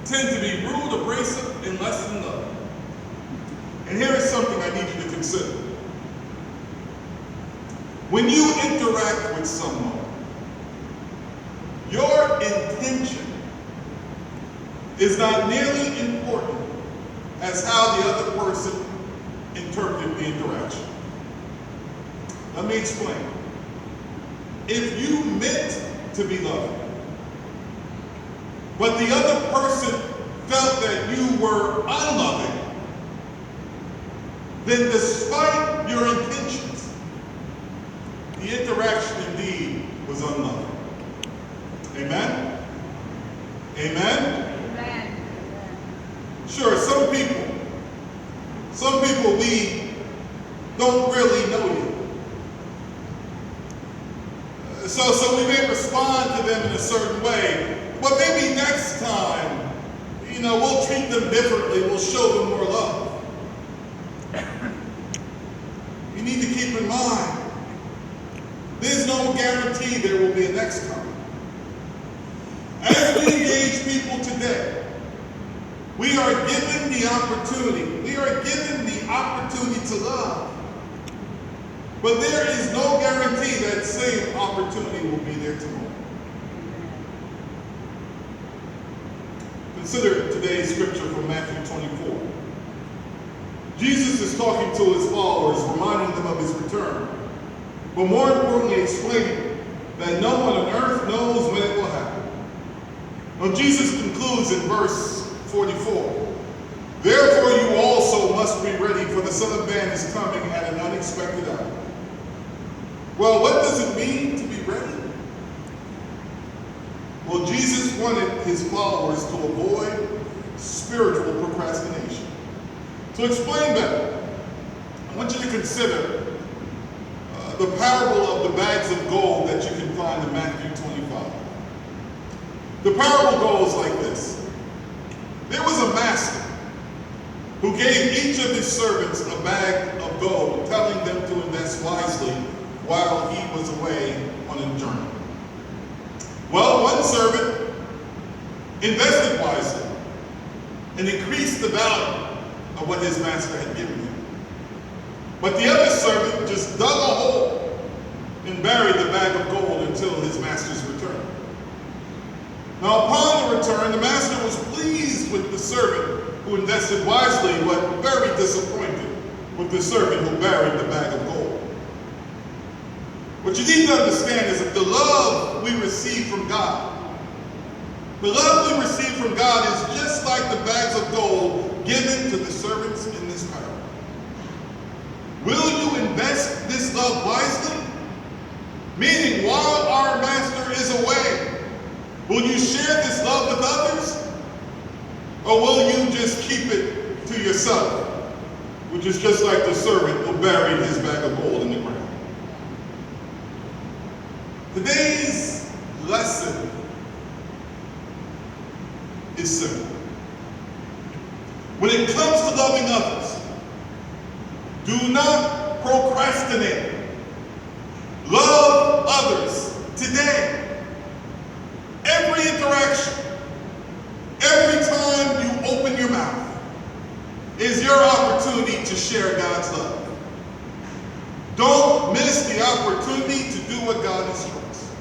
tend to be rude, abrasive, and less than loving. And here is something I need you to consider. When you interact with someone, your intention is not nearly important as how the other person interpreted the interaction. Let me explain. If you meant to be loving, but the other person felt that you were unloving, then despite your intentions, the interaction indeed was unloving. Amen? Amen? Amen. Sure, some people we don't really know you. So we may respond to them in a certain way, but maybe next time, we'll treat them differently, we'll show them more love. You need to keep in mind, there's no guarantee there will be a next time. As we engage people today, we are given the opportunity to love. But there is no guarantee that same opportunity will be there tomorrow. Consider today's scripture from Matthew 24. Jesus is talking to his followers, reminding them of his return, but more importantly explaining that no one on earth knows when it will happen. Now Jesus concludes in verse 44. Therefore you also must be ready, for the Son of Man is coming at an unexpected hour. Well, what does it mean to be ready? Well, Jesus wanted his followers to avoid spiritual procrastination. To explain better, I want you to consider the parable of the bags of gold that you can find in Matthew 25. The parable goes like this. There was a master who gave each of his servants a bag of gold, telling them to invest wisely while he was away on a journey. Well, one servant invested wisely and increased the value of what his master had given him. But the other servant just dug a hole and buried the bag of gold until his master's return. Now upon the return, the master was pleased with the servant who invested wisely, but very disappointed with the servant who buried the bag of gold. What you need to understand is that the love we receive from God, the love we receive from God is just like the bags of gold given to the servants in this parable. Will you invest this love wisely? Meaning, while our master is away, will you share this love with others? Or will you just keep it to yourself, which is just like the servant who buried his bag of gold in the ground? Today's lesson is simple. When it comes to loving others, do not procrastinate. Love others today. Every interaction, every time you open your mouth is your opportunity to share God's love. Don't miss the opportunity to do what God instructs.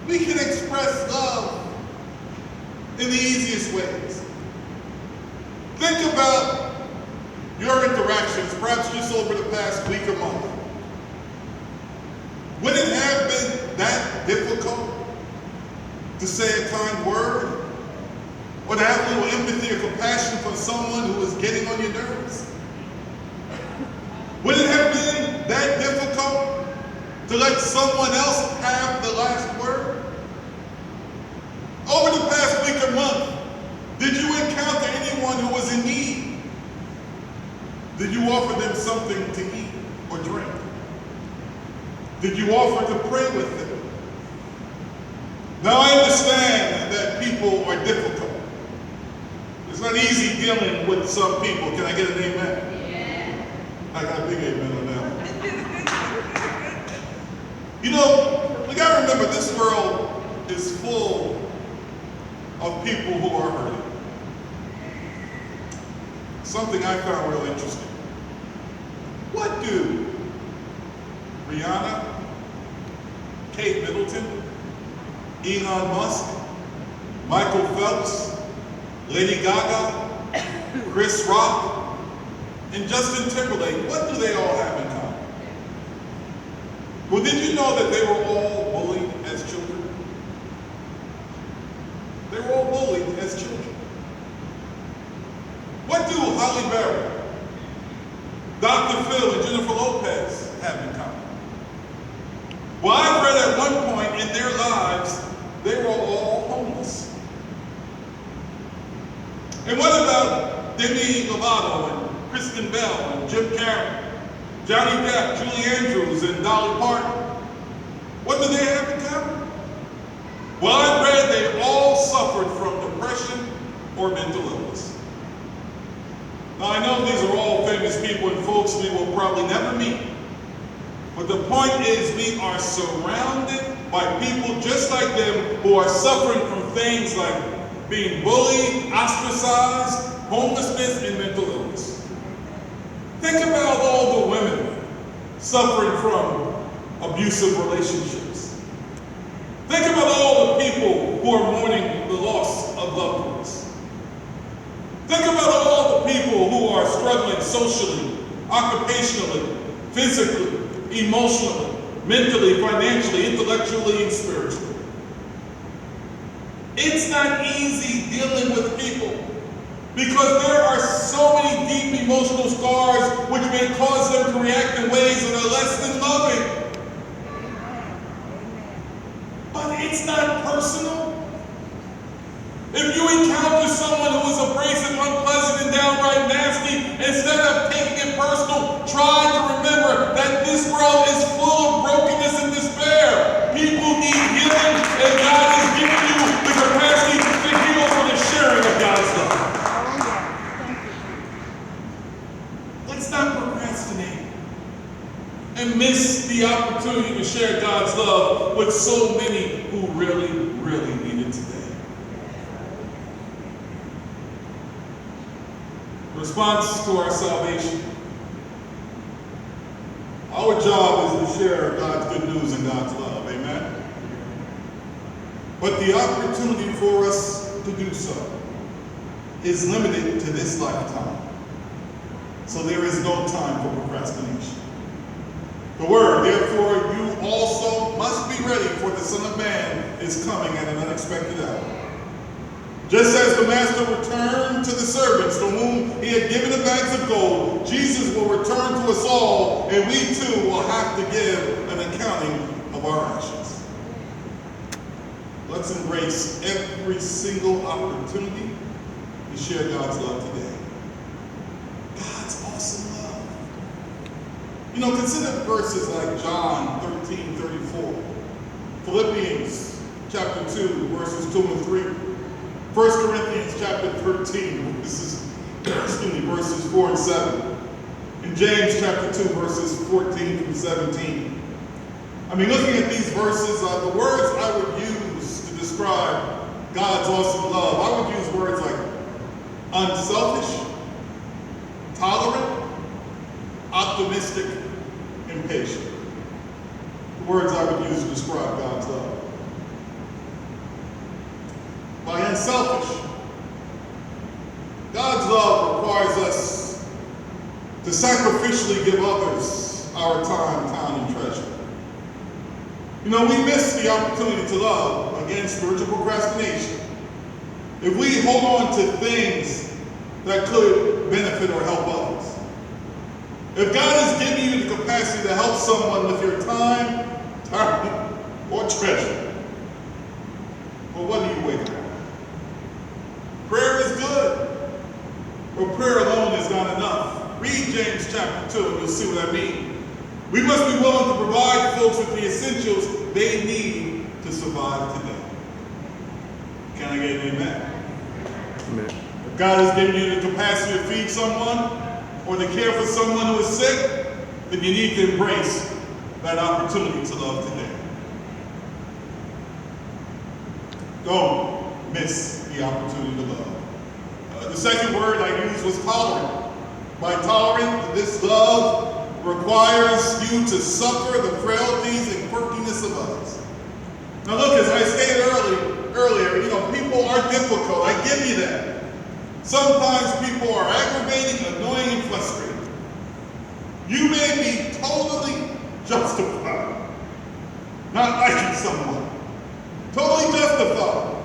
We can express love in the easiest ways. Think about your interactions, perhaps just over the past week or month. Would it have been that difficult to say a kind word, or to have a little empathy or compassion for someone who is getting on your nerves? Would it have been that difficult to let someone else have the last word? Over the past week or month, did you encounter anyone who was in need? Did you offer them something to eat or drink? Did you offer to pray with them? Now I understand that people are difficult. It's not easy dealing with some people. Can I get an amen? Yeah. I got a big amen on that one. We gotta remember this world is full of people who are hurting. Something I found real interesting. What do Rihanna, Kate Middleton, Elon Musk, Michael Phelps, Lady Gaga, Chris Rock, and Justin Timberlake, what do they all have in common? Well, did you know that they were all bullied as children? They were all bullied as children. What do Halle Berry, Dr. Phil, and Jennifer Lopez have in common? Well, I read at one point in their lives, they were all homeless. And what about Demi Lovato and Kristen Bell and Jim Carrey, Johnny Depp, Julie Andrews, and Dolly Parton? What do they have in common? Well, I read they all suffered from depression or mental illness. Now, I know these are all famous people and folks we will probably never meet. But the point is, we are surrounded by people just like them who are suffering from things like being bullied, ostracized, homelessness, and mental illness. Think about all the women suffering from abusive relationships. Think about all the people who are mourning the loss of loved ones. Think about all the people who are struggling socially, occupationally, physically, emotionally, mentally, financially, intellectually, and spiritually. It's not easy dealing with people because there are so many deep emotional scars which may cause them to react in ways that are less than loving. But it's not personal. If you encounter someone who is abrasive, unpleasant, and downright nasty, instead of taking it personal, try to remember that this world is full of brokenness and despair. People need healing, and God has given you the capacity to heal for the sharing of God's love. Let's not procrastinate and miss the opportunity to share God's love with so many who really, really need it today. Response to our salvation. Our job is to share God's good news and God's love, amen? But the opportunity for us to do so is limited to this lifetime. So there is no time for procrastination. The word, therefore, you also must be ready, for the Son of Man is coming at an unexpected hour. Just as the master returned to the servants to whom he had given the bags of gold, Jesus will return to us all, and we too will have to give an accounting of our actions. Let's embrace every single opportunity to share God's love today. God's awesome love. You know, consider verses like John 13:34, Philippians chapter 2, verses 2 and 3. 1 Corinthians chapter 13, verses 4 and 7. And James chapter 2, verses 14 through 17. I mean, looking at these verses, the words I would use to describe God's awesome love, I would use words like unselfish, tolerant, optimistic, and patient. The words I would use to describe God's love. By unselfish, God's love requires us to sacrificially give others our time, talent, and treasure. You know, we miss the opportunity to love, again, spiritual procrastination, if we hold on to things that could benefit or help others. If God has given you the capacity to help someone with your time, talent, or treasure, well, what are you waiting for? Prayer is good, but prayer alone is not enough. Read James chapter 2 and you'll see what I mean. We must be willing to provide folks with the essentials they need to survive today. Can I get an amen? Amen. If God has given you the capacity to feed someone or to care for someone who is sick, then you need to embrace that opportunity to love today. Don't miss the opportunity to love. The second word I used was tolerant. By tolerant, this love requires you to suffer the frailties and quirkiness of others. Now look, as I stated earlier, people are difficult. I give you that. Sometimes people are aggravating, annoying, and frustrating. You may be totally justified not liking someone. Totally justified.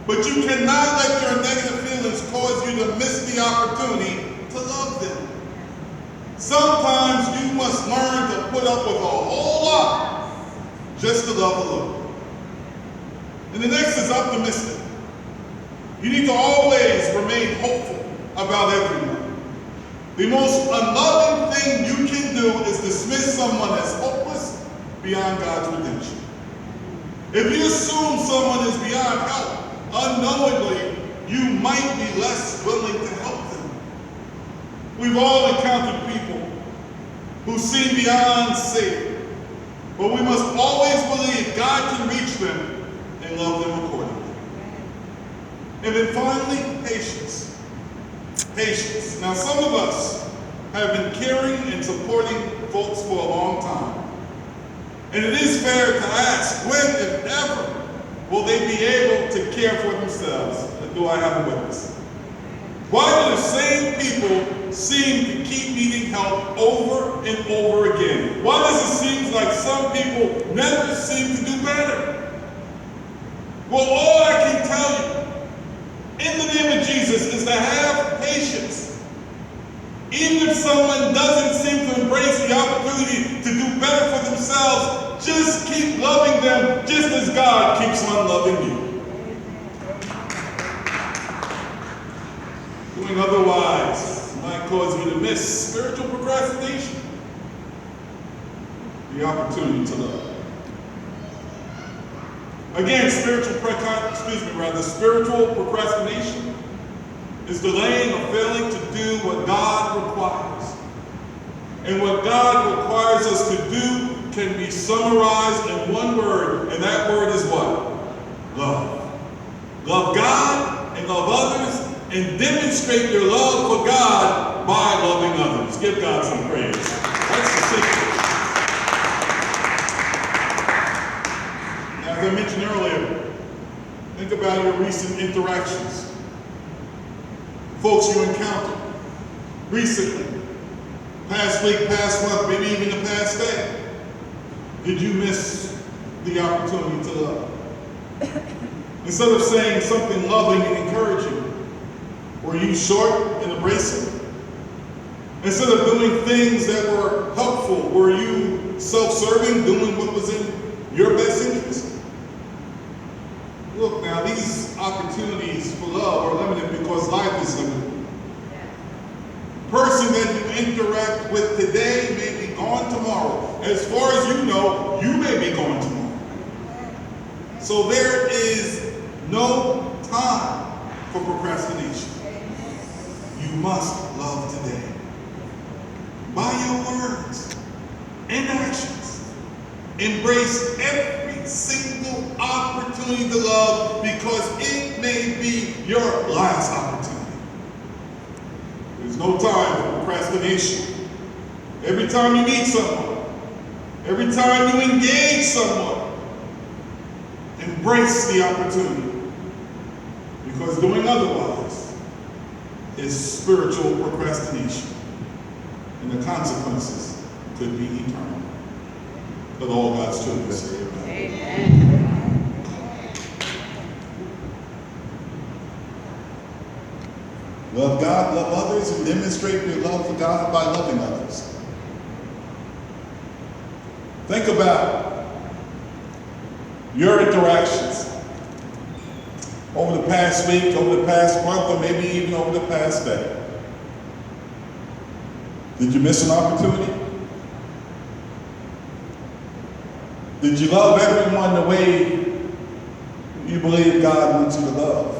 But you cannot let your negative feelings cause you to miss the opportunity to love them. Sometimes you must learn to put up with a whole lot just to love a little. And the next is optimistic. You need to always remain hopeful about everyone. The most unloving thing you can do is dismiss someone as hopeless beyond God's redemption. If you assume someone is beyond help, unknowingly, you might be less willing to help them. We've all encountered people who seem beyond saving, but we must always believe God can reach them and love them accordingly. And then finally, patience. Patience. Now, some of us have been caring and supporting folks for a long time. And it is fair to ask, when, if ever, will they be able to care for themselves? Do I have a witness? Why do the same people seem to keep needing help over and over again? Why does it seem like some people never seem to do better? Well, all I can tell you, in the name of Jesus, is to have patience. Even if someone doesn't seem to embrace the opportunity to do better for themselves, just keep loving them just as God keeps on loving you. Doing otherwise might cause you to miss spiritual procrastination, the opportunity to love. Again, spiritual procrastination is delaying or failing to do what God requires. And what God requires us to do can be summarized in one word, and that word is what? Love. Love God and love others, and demonstrate your love for God by loving others. Give God some praise. That's the secret. As I mentioned earlier, think about your recent interactions. Folks you encountered recently, past week, past month, maybe even the past day. Did you miss the opportunity to love? Instead of saying something loving and encouraging, were you short and abrasive? Instead of doing things that were helpful, were you self-serving, doing what was in your best interest? Look now, these opportunities for love are limited because life is limited. The person that you interact with today may be gone tomorrow. As far as you know, you may be gone tomorrow. So there is no time for procrastination. You must love today. By your words and actions, embrace every single opportunity to love, because it may be your last opportunity. There's no time for procrastination. Every time you meet someone, every time you engage someone, embrace the opportunity, because doing otherwise is spiritual procrastination, and the consequences could be eternal. But all God's children say amen. Love God, love others, and demonstrate your love for God by loving others. Think about your interactions over the past week, over the past month, or maybe even over the past day. Did you miss an opportunity? Did you love everyone the way you believe God wants you to love?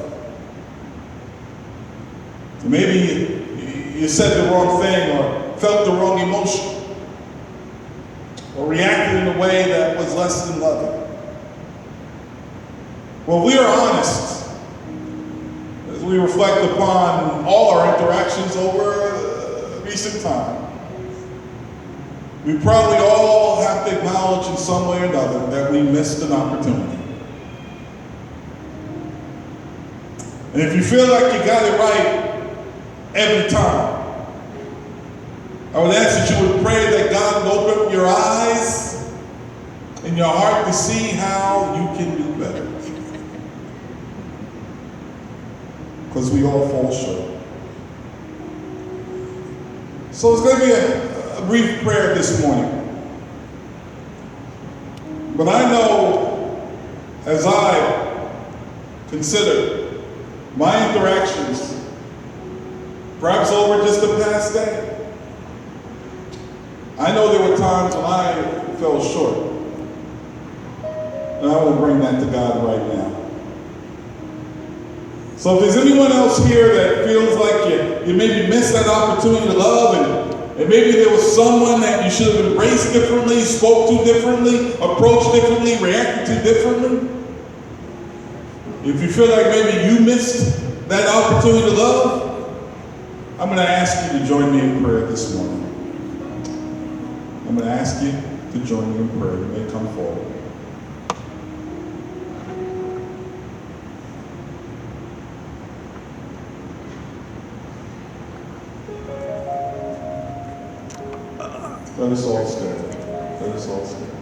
Maybe you said the wrong thing, or felt the wrong emotion, or reacted in a way that was less than loving. Well, we are honest we reflect upon all our interactions over recent time, we probably all have to acknowledge in some way or another that we missed an opportunity. And if you feel like you got it right every time, I would ask that you would pray that God would open up your eyes and your heart to see how you can do better. Because we all fall short. So it's going to be a brief prayer this morning. But I know, as I consider my interactions, perhaps over just the past day, I know there were times when I fell short. And I want to bring that to God right now. So if there's anyone else here that feels like you maybe missed that opportunity to love, and maybe there was someone that you should have embraced differently, spoke to differently, approached differently, reacted to differently, if you feel like maybe you missed that opportunity to love, I'm going to ask you to join me in prayer this morning. I'm going to ask you to join me in prayer. You may come forward. Let us all stand. Let us all stand.